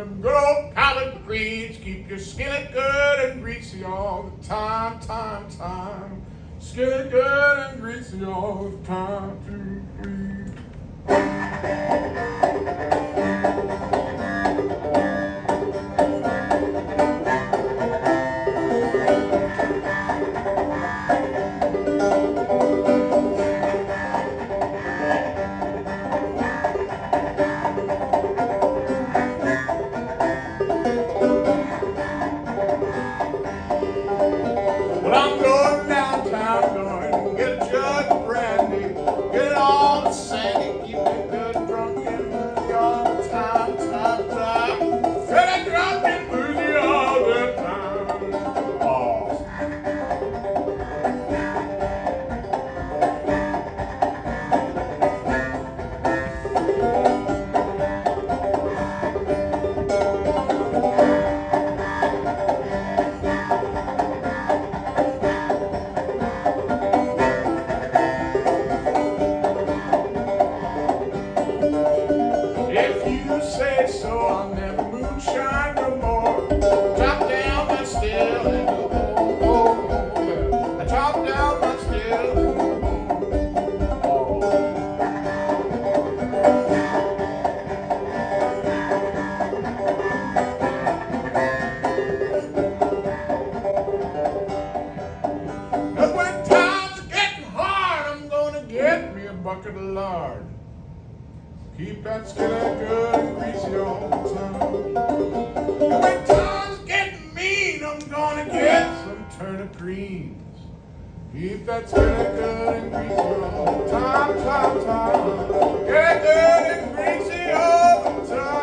them good old collard greens. Keep your skillet good and greasy all the time, time, time. Skillet good and greasy all the time, 2, 3. Well, I'm going downtown, going to get a jug of brandy, get it all the sandy, keep it good drunk and boozy all the time, time, time. Get it drunk and boozy all the time. Oh. If you say so, I'll never moonshine no more. Chop down my still and go home, home, home. Yeah. I chop down my still and go home, home. Cause when times are getting hard, I'm gonna get me a bucket of lard. Keep that skillet good and greasy all the time. And when times getting mean, I'm gonna get some turnip greens. Keep that skillet good and greasy all the time, time, time. Get good and greasy all the time.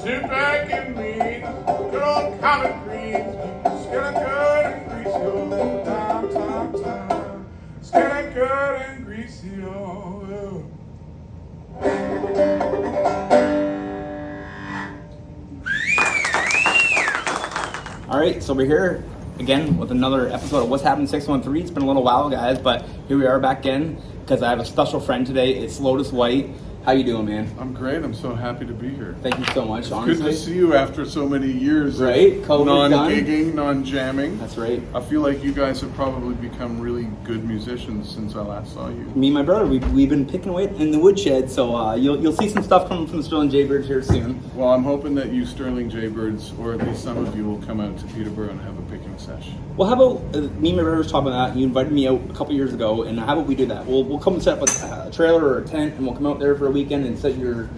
Sit back and read good old collard greens. Skillet good and greasy all the time, time, time. Skillet good and greasy all the All right, so we're here again with another episode of What's Happening 613. It's been a little while, guys, but here we are back again because I have a special friend today. It's Lotus Wight. How you doing, man? I'm great. I'm so happy to be here. Thank you so much, It's honestly. good to see you after so many years Right? of COVID non-gigging, non-jamming. That's right. I feel like you guys have probably become really good musicians since I last saw you. Me and my brother, we've been picking away in the woodshed, so you'll see some stuff coming from the Sterling Jaybirds here soon. Well, I'm hoping that you Sterling Jaybirds, or at least some of you, will come out to Peterborough and have a picking sesh. Well, how about me and my brother was talking about that? You invited me out a couple years ago, and how about we do that? We'll come and set up a trailer or a tent, and we'll come out there for a weekend and set your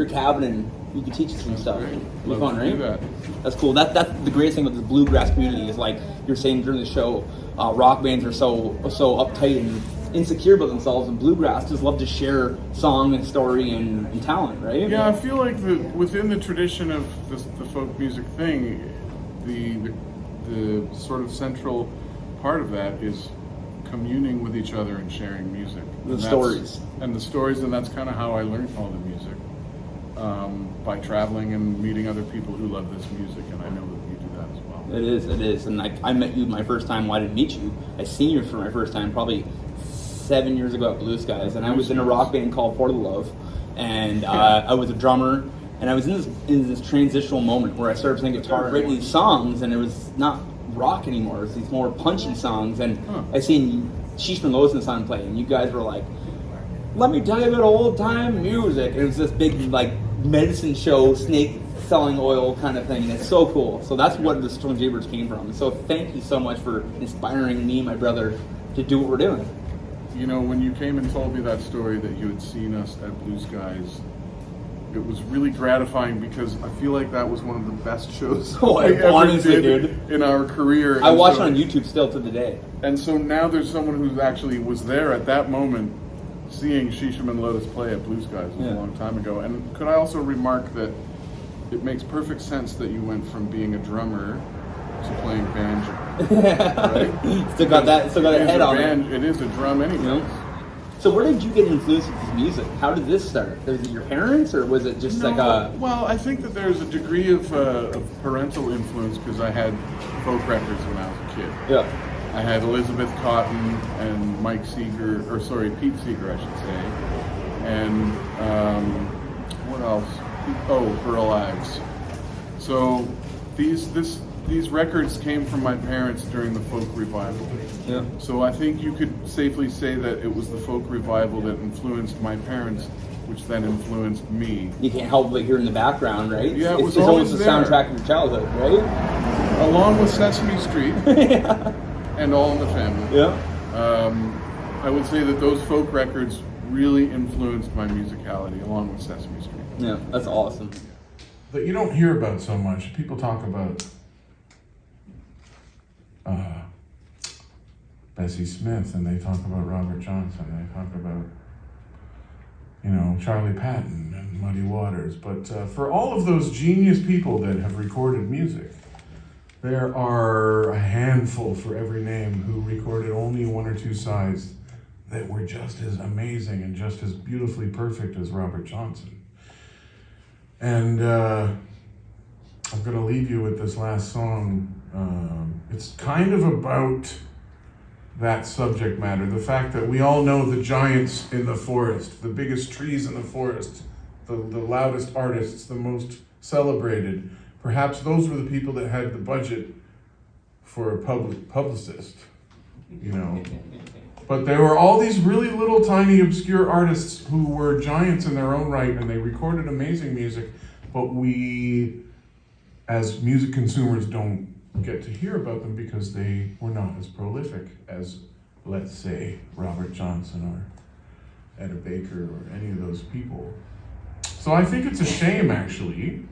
cabin, and you can teach us some stuff. Great. It'll be Love fun, to right? do that. That's cool. That's the greatest thing with the bluegrass community is, like you're saying during the show, rock bands are so uptight and insecure about themselves, and bluegrass just love to share song and story and talent, right? Yeah, I feel like within the tradition of the folk music thing, the sort of central part of that is communing with each other and sharing music. The stories. And the stories, and that's kind of how I learned all the music. By traveling and meeting other people who love this music, and I know that you do that as well. It is. And I met you my first time. Well, I didn't meet you. I seen you for my first time probably 7 years ago at Blue Skies, and I was in a rock band called For the Love, and I was a drummer, and I was in this transitional moment where I started playing guitar, writing these songs, and it was not rock anymore. It's these more punchy songs. And Huh. I seen Sheesh and Lotus on play, and you guys were like, "Let me tell you about old time music." It was this big like medicine show, snake selling oil kind of thing, and it's so cool. So that's what the Stone Jaybirds came from. So thank you so much for inspiring me and my brother to do what we're doing. You know, when you came and told me that story that you had seen us at Blue Skies, it was really gratifying because I feel like that was one of the best shows Oh, I ever honestly, did dude. in our career. I And watch so- it on YouTube still to the day. And so now there's someone who actually was there at that moment seeing Sheesham and Lotus play at Blue Skies. It was Yeah. a long time ago. And could I also remark that it makes perfect sense that you went from being a drummer to playing banjo. Right? Still got that It is head a on it. It is a drum anyway. You know? So where did you get influenced with this music? How did this start? Was it your parents, or was it just like a... Well, I think that there's a degree of parental influence because I had folk records when I was a kid. Yeah. I had Elizabeth Cotton and Mike Seeger, or sorry, Pete Seeger, I should say. And what else? Oh, Earl Ives. So these records came from my parents during the folk revival. Yeah. So I think you could safely say that it was the folk revival that influenced my parents, which then influenced me. You can't help but hear in the background, right? Yeah, it was it's almost always the there. soundtrack of your childhood, right? Along with Sesame Street and All in the Family. Yeah. I would say that those folk records really influenced my musicality, along with Sesame Street. Yeah, that's awesome. That you don't hear about so much. People talk about Bessie Smith, and they talk about Robert Johnson, they talk about, you know, Charlie Patton and Muddy Waters. But for all of those genius people that have recorded music, there are a handful for every name who recorded only one or two sides that were just as amazing and just as beautifully perfect as Robert Johnson. And I'm going to leave you with this last song. It's kind of about that subject matter, the fact that we all know the giants in the forest, the biggest trees in the forest, the loudest artists, the most celebrated. Perhaps those were the people that had the budget for a publicist, you know. But there were all these really little tiny obscure artists who were giants in their own right, and they recorded amazing music, but we, as music consumers, don't get to hear about them because they were not as prolific as, let's say, Robert Johnson or Etta Baker or any of those people. So I think it's a shame, actually,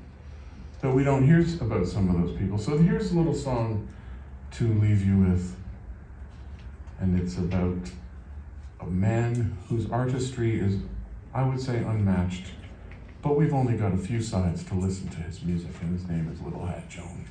that we don't hear about some of those people. So here's a little song to leave you with, and it's about a man whose artistry is, I would say, unmatched, but we've only got a few sides to listen to his music, and his name is Little Hat Jones.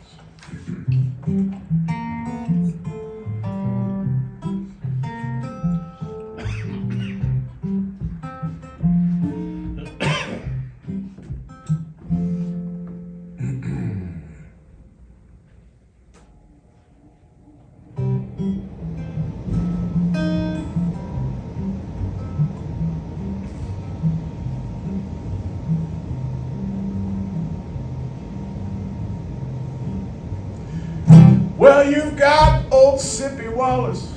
Well, you've got old Sippy Wallace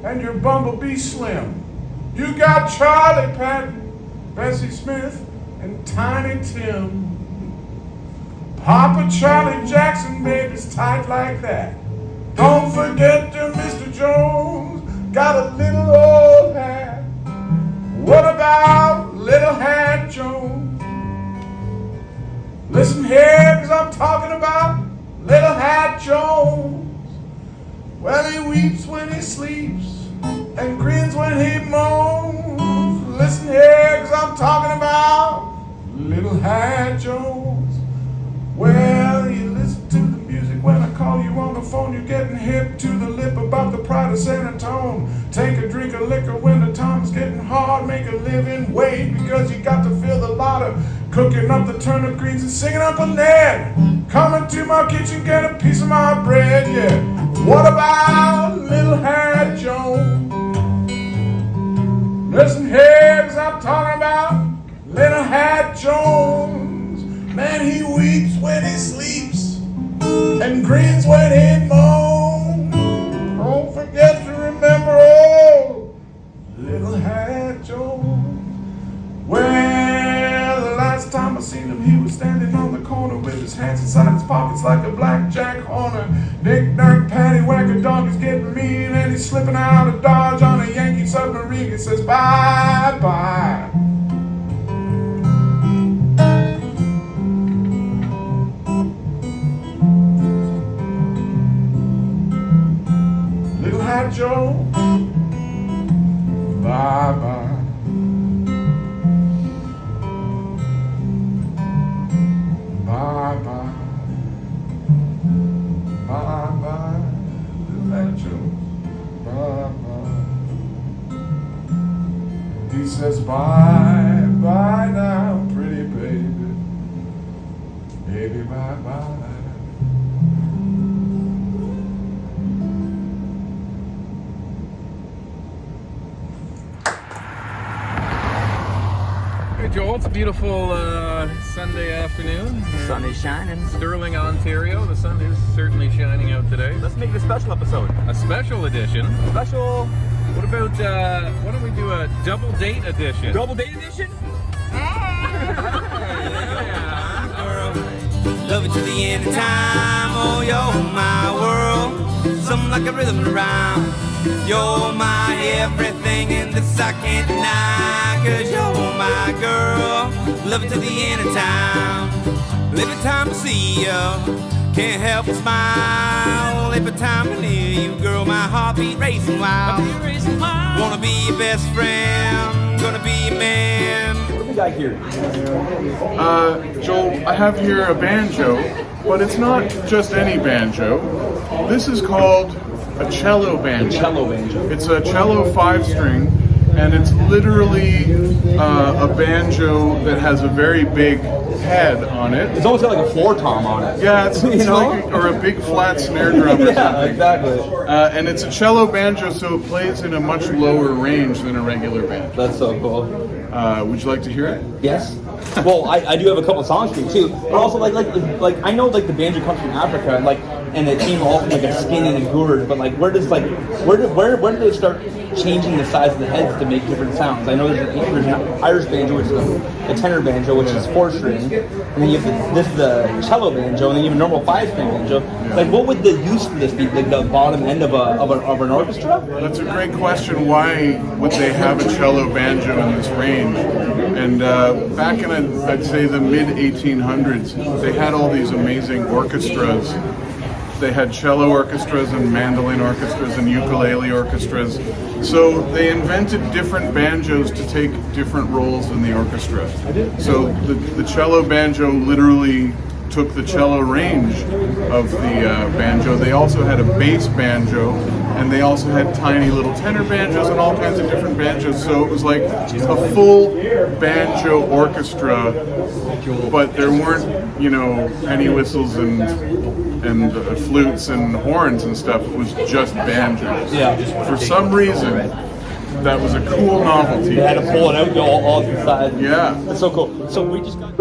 and your Bumblebee Slim. You got Charlie Patton, Bessie Smith, and Tiny Tim. Papa Charlie Jackson, baby's tight like that. Don't forget to Mr. Jones, got a little old hat. What about Little Hat Jones? Listen here, 'cause I'm talking about Little Hat Jones. Well, he weeps when he sleeps and grins when he moans. Listen here, 'cause I'm talking about Little Hat Jones. Well, you listen to the music when I call you on the phone. You're getting hip to the lip about the pride of San Antone. Take a drink of liquor when the time's getting hard. Make a living, wait, because you got to fill the larder. Cooking up the turnip greens and singing Uncle Ned. Coming to my kitchen, get a piece of my bread, yeah. What about Little Hat Jones? Listen here, 'cause I'm talking about Little Hat Jones. Man, he weeps when he sleeps and grins when he moans. hands inside his pockets like a blackjack horner. Dick, dirt, paddywhack, a dog is getting mean, and he's slipping out of Dodge on a Yankee submarine. He says, bye, bye. Little Hat Joe, bye, bye. Bye bye, bye bye, little Hat Joe, bye bye. He says bye bye now, pretty baby, baby bye bye. Hey Joel, it's a beautiful Sunday afternoon. Sun is shining. Sterling, Ontario. The sun is certainly shining out today. Let's make it a special episode. A special edition. Special. What about, why don't we do a double date edition? Double date edition? Love you to the end of time, oh you're my world. Something like a rhythm and rhyme. You're my everything, and this I can't deny. Cause you're my girl. Love you to the end of time. Every time I see you, can't help but smile. Every time I'm near you, girl, my heart beat racing wild. Wanna be your best friend, gonna be your man. What do we got here? Joel, I have here a banjo, but it's not just any banjo. This is called a cello banjo. Cello banjo. It's a cello 5-string, and it's literally a banjo that has a very big head on it. It's almost got like a floor tom on it. Yeah, it's like or a big flat snare drum or Yeah, something. exactly. And it's a cello banjo, so it plays in a much lower range than a regular banjo. That's so cool. Would you like to hear it? Yes. Well, I do have a couple of songs for you too, but also like I know like the banjo comes from Africa, and it came all from like a skin and a gourd, but like where did they start changing the size of the heads to make different sounds? I know there's an Irish banjo, which is a tenor banjo, which is 4-string, and then you have this is the cello banjo, and then you have a normal 5-string banjo. Like, what would the use for this be? Like the bottom end of an orchestra? That's a great question. Why would they have a cello banjo in this range? And back in, I'd say, the mid-1800s, they had all these amazing orchestras. They had cello orchestras and mandolin orchestras and ukulele orchestras. So they invented different banjos to take different roles in the orchestra. So the cello banjo literally took the cello range of the banjo. They also had a bass banjo, and they also had tiny little tenor banjos and all kinds of different banjos. So it was like a full banjo orchestra, but there weren't, penny whistles and flutes and horns and stuff. It was just banjos. Yeah. For some reason, that was a cool novelty. They had to pull it out all to the side. Yeah. That's so cool. So we just got.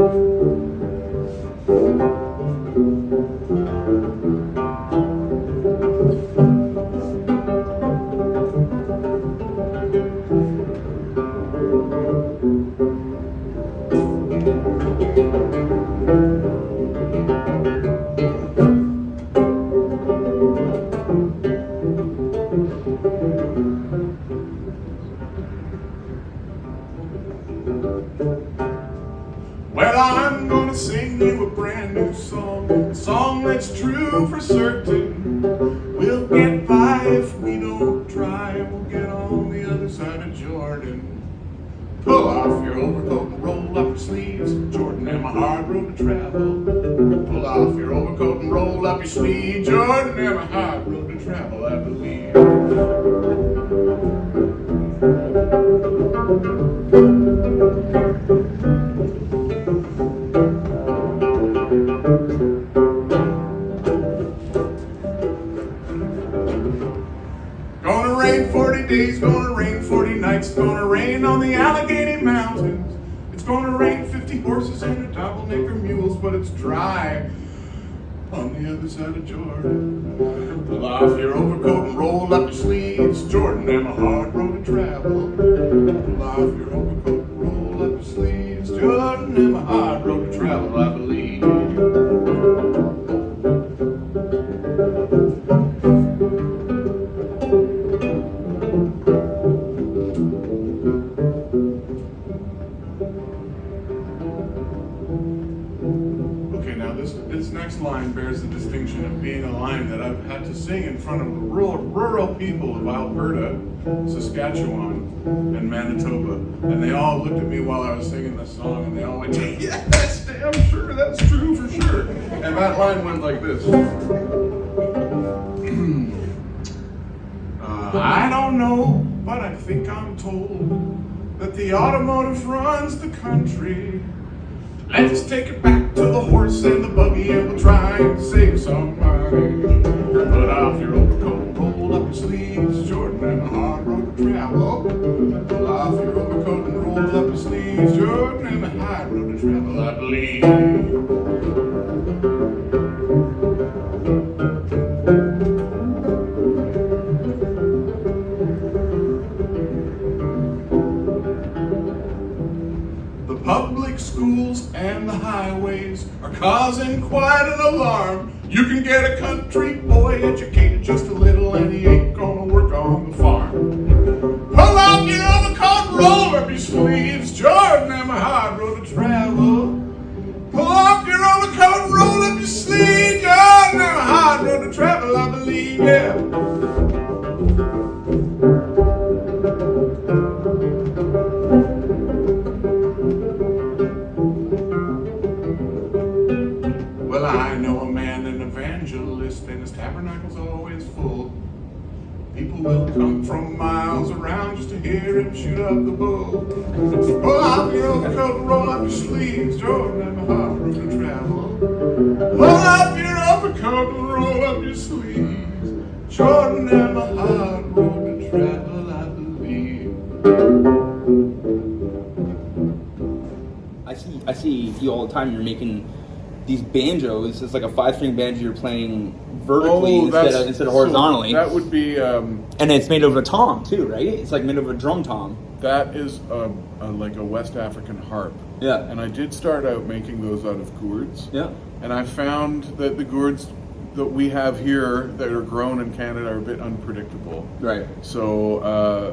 Well, I'm gonna sing you a brand new song, a song that's true for certain. We'll get by if we don't try, we'll get on the other side of Jordan. Pull off your overcoat and roll up your sleeves, Jordan and my hard road to travel. Pull off your overcoat and roll up your sleeves, Jordan and my hard road to travel, I believe. Gonna rain 40 days, gonna rain 40 nights, gonna rain on the Allegheny Mountains. It's gonna rain 50 horses and a double knicker mules, but it's dry on the other side of Jordan. Pull off your overcoat and roll up your sleeves, Jordan and a hard road to travel. Pull off your overcoat and roll up your sleeves, Jordan and a hard road to travel, I believe. line bears the distinction of being a line that I've had to sing in front of the rural people of Alberta, Saskatchewan, and Manitoba. And they all looked at me while I was singing this song, and they all went, yeah, that's damn sure, that's true for sure. And that line went like this. I don't know, but I think I'm told that the automotive runs the country. Let's take it back to the horse and the buggy, and we'll try and save some money. Put off your overcoat, roll up your sleeves, Jordan, and a hard road to travel. Pull off your overcoat and roll up your sleeves, Jordan, and a hard road to travel, I believe. Public schools and the highways are causing quite an alarm. You can get a country boy educated just a little, and he ain't gonna work on the farm. Pull off your overcoat, roll up your sleeves, Jordan, and a hard road to travel. Pull off your overcoat, roll up your sleeves, Jordan, and a hard road to travel, I believe, yeah. Well, I know a man, an evangelist, and his tabernacle's always full. People will come from miles around just to hear him shoot up the bull. Pull off your overcoat, roll up your sleeves, Jordan, and a hard road to travel. Pull off your overcoat and roll up your sleeves, Jordan, and a hard road to travel, I believe. I see you all the time. You're making these banjos. It's like a 5-string banjo you're playing vertically instead of horizontally. So that would be. And it's made of a tom too, right? It's like made of a drum tom. That is like a West African harp. Yeah. And I did start out making those out of gourds. Yeah. And I found that the gourds that we have here that are grown in Canada are a bit unpredictable. Right. So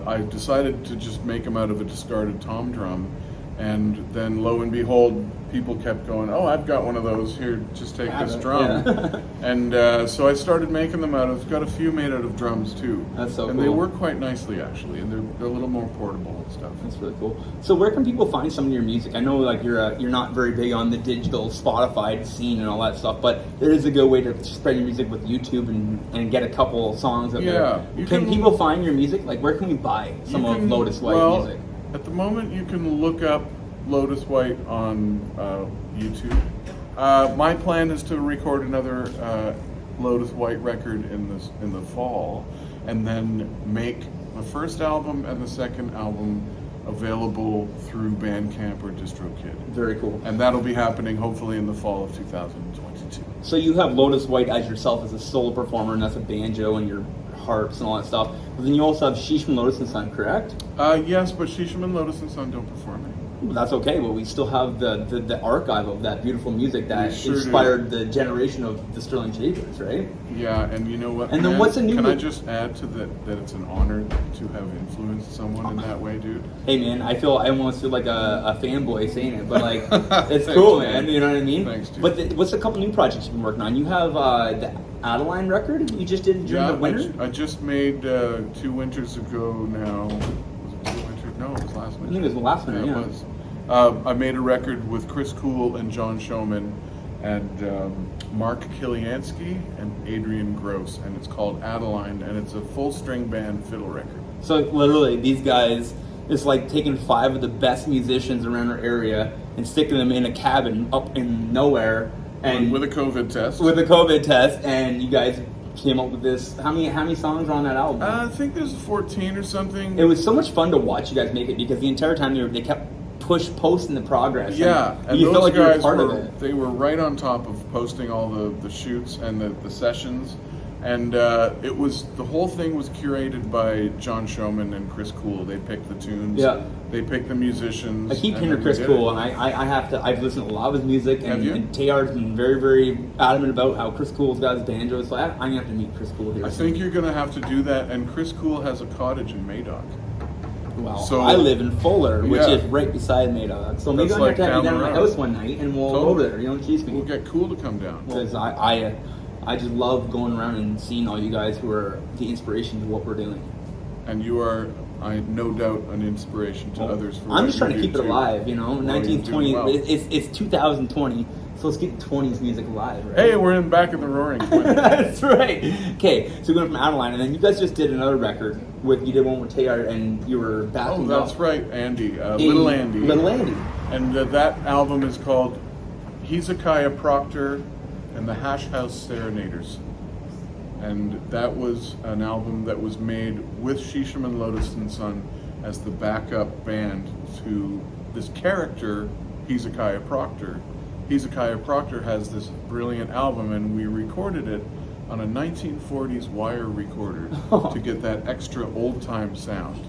I decided to just make them out of a discarded tom drum. And then lo and behold, people kept going, oh, I've got one of those, here, just take this drum. Yeah. And so I started making them got a few made out of drums too. That's so cool. And they work quite nicely actually, and they're a little more portable and stuff. That's really cool. So where can people find some of your music? I know like you're not very big on the digital Spotify scene and all that stuff, but there is a good way to spread your music with YouTube and get a couple songs up there. Can people find your music? Like where can we buy some of Lotus Wight music? At the moment, you can look up Lotus Wight on YouTube. My plan is to record another Lotus Wight record in the fall, and then make the first album and the second album available through Bandcamp or DistroKid. Very cool. And that'll be happening hopefully in the fall of 2022. So you have Lotus Wight as yourself as a solo performer, and that's a banjo and your harps and all that stuff. But then you also have Shisham Lotus and Son, correct? Yes, but Shisham and Lotus and Son don't perform it. Well, that's okay, but we still have the archive of that beautiful music that sure inspired the generation of the Sterling Shakers, right? Yeah, and you know what? And then what's a new? Can I just add to that it's an honor to have influenced someone in that way, dude? Hey man, I almost feel like a fanboy saying it, but like it's cool, man. You know what I mean? Thanks, dude. But what's a couple new projects you've been working on? You have the Adeline record you just did during the winter. I just made 2 winters ago now. Was it 2 winters? No, it was last winter. I think it was the last winter. Yeah. It was. I made a record with Chris Cool and John Showman and Mark Kiliansky and Adrian Gross, and it's called Adeline, and it's a full string band fiddle record. So literally, these guys, it's like taking 5 of the best musicians around our area and sticking them in a cabin up in nowhere, and with a COVID test. With a COVID test, and you guys came up with this. How many songs are on that album? I think there's 14 or something. It was so much fun to watch you guys make it because the entire time they kept posting the progress. Yeah, and you felt like you were part of it. They were right on top of posting all the shoots and the sessions, and it was the whole thing was curated by John Showman and Chris Cool. They picked the tunes. Yeah. They picked the musicians. I keep hearing Chris Cool, and I've listened to a lot of his music, and TR's been very, very adamant about how Chris Cool's got his banjo. So I'm gonna have to meet Chris Cool here. I think you're gonna have to do that. And Chris Cool has a cottage in Madoc. Well, So I live in Fuller, which yeah. is right beside Maydog. So maybe That's I'll like have to have you down down the at my road. house one night, and we'll go Totally. over there. You know, cheese me. We'll get Cool to come down. Because I just love going around and seeing all you guys who are the inspiration to what we're doing. And you are, I no doubt, an inspiration to others. For I'm what just trying to you keep do, it too. alive, you know. Well, 1920, you're doing well. it's 2020, so let's keep the 20s music alive, right? Hey, we're back in the roaring 20s. That's right. Okay, so we went from Adeline, and then you guys just did another record you did one with Tayar, and you were backing Oh, up. that's right, Andy. Little Andy. Little Andy. And that album is called Hezekiah Proctor and the Hash House Serenaders. And that was an album that was made with Shisham and Lotus and Son as the backup band to this character, Hezekiah Proctor. Hezekiah Proctor has this brilliant album, and we recorded it on a 1940s wire recorder to get that extra old-time sound.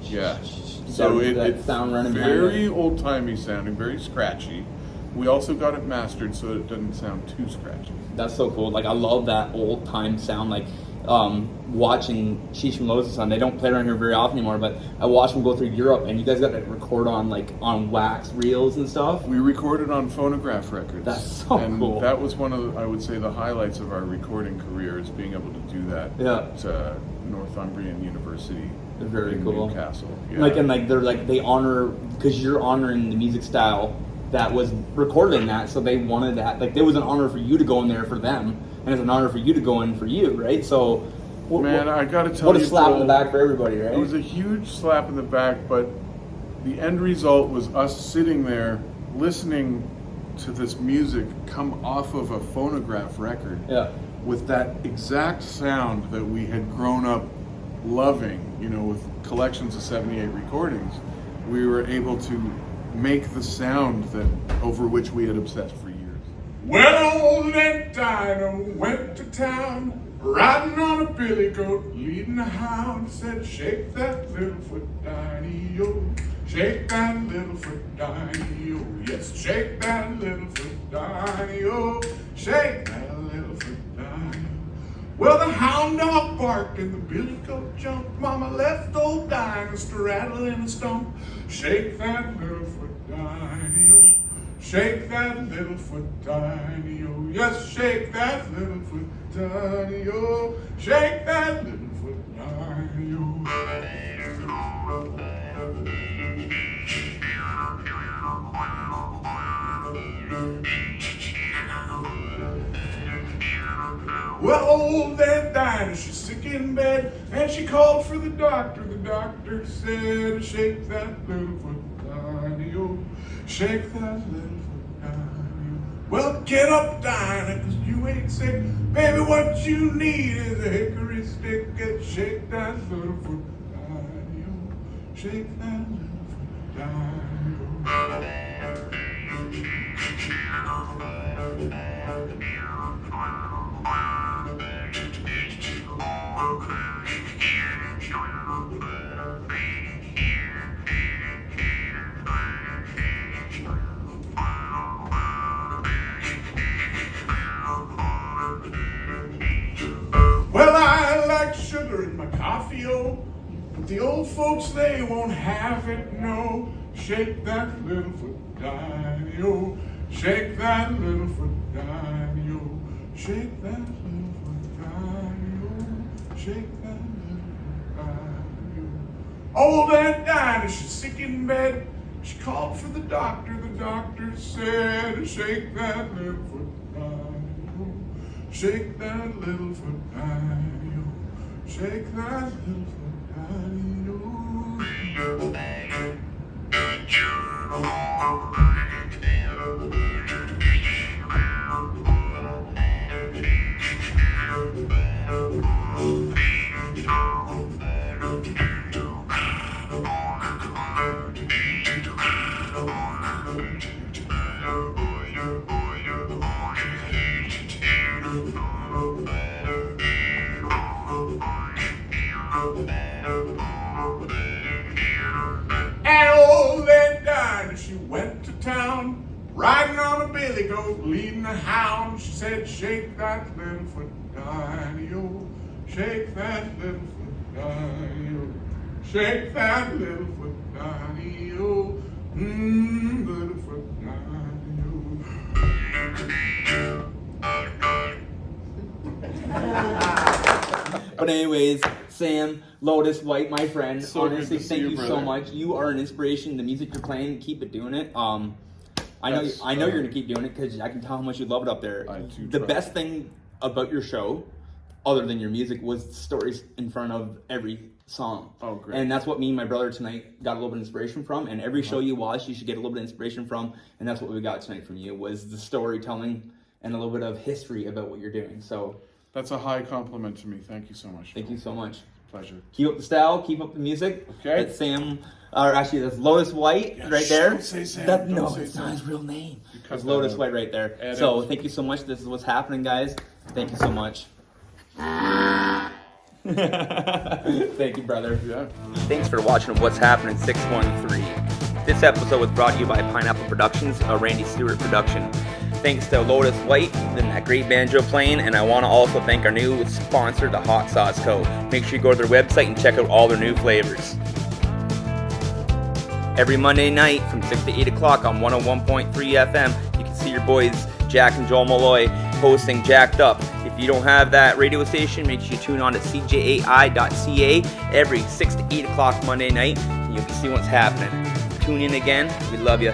Yeah. So it's sound running very old-timey sounding, very scratchy. We also got it mastered so it doesn't sound too scratchy. That's so cool. Like, I love that old time sound. Like, watching Sheesh and Lotus on, they don't play around here very often anymore, but I watched them go through Europe, and you guys got to record on wax reels and stuff. We recorded on phonograph records. That's so and cool. That was one of, I would say, the highlights of our recording career, is being able to do that at Northumbrian University. Very in cool. Newcastle. Yeah. They honor, because you're honoring the music style that was recorded in that, so they wanted that. Like, it was an honor for you to go in there for them, and it's an honor for you to go in for you, right? So, I gotta tell you, what a slap in Joel, the back for everybody, right? It was a huge slap in the back, but the end result was us sitting there listening to this music come off of a phonograph record with that exact sound that we had grown up loving, with collections of 78 recordings. We were able to make the sound that over which we had obsessed for years. Well, old Aunt Dinah went to town, riding on a billy goat, leading a hound. Said, shake that little foot, Diney-o, shake that little foot, Diney-o. Yes, shake that little foot, Diney-o, shake that little foot, Diney-o. Well, the hound dog barked and the billy goat jumped. Mama left old Dinah straddling a stump. Shake that little foot, Diney-o, shake that little foot, Diney-o. Yes, shake that little foot, Diney-o, shake that little foot, Diney-o. Well, old Aunt Dinah, she's sick in bed, and she called for the doctor. The doctor said, shake that little foot, Diney-o, shake that little foot, Diney-o. Well, get up, Dinah, 'cause you ain't sick. Baby, what you need is a hickory stick. And shake that little foot, Diney-o, shake that little foot, Diney-o. Well, I like sugar in my coffee, oh, but the old folks, they won't have it, no. Shake that little foot, Diney-o, shake that little foot, Diney-o, shake that little foot, Diney-o, shake that little foot, Diney-o. Old Aunt Dinah, she's sick in bed. She called for the doctor. The doctor said, shake that little foot, Diney-o, shake that little foot, Diney-o, shake that little foot, Diney-o. And old Aunt Dinah, she went to town, riding on a billy goat, leading a hound. She said, shake that little foot, Diney-o, shake that little foot, Diney-o, Shake that little foot, daddy-o. Little foot, daddy-o. But anyways, Sam, Lotus Wight, my friend, So good honestly, to see thank you, you so brother. much. You are an inspiration. The music you're playing, keep it doing it. I know That's, you're gonna keep doing it because I can tell how much you love it up there. I do The try. best thing about your show, other than your music, was the stories in front of every song. Oh, great. And that's what me and my brother tonight got a little bit of inspiration from. And every show you watch, you should get a little bit of inspiration from. And that's what we got tonight from you, was the storytelling and a little bit of history about what you're doing. So That's a high compliment to me. Thank you so much. thank you so much. Pleasure. Keep up the style, keep up the music. Okay. That's Sam, or actually that's Lotus Wight right there. don't say Sam, That, don't no, say it's Sam. not his real name. cut That's that Lotus out. Wight right there. Edit. So thank you so much. This is what's happening, guys. Thank you so much. Thank you, brother. Yeah. Thanks for watching What's Happening 613. This episode was brought to you by Pineapple Productions, a Randy Stewart production. Thanks to Lotus Wight and that great banjo playing, and I want to also thank our new sponsor, the Hot Sauce Co. Make sure you go to their website and check out all their new flavors. Every Monday night from 6 to 8 o'clock on 101.3 FM, you can see your boys Jack and Joel Molloy hosting Jacked Up. If you don't have that radio station, make sure you tune on to cjai.ca every 6 to 8 o'clock Monday night, and you can see what's happening. Tune in again. We love you.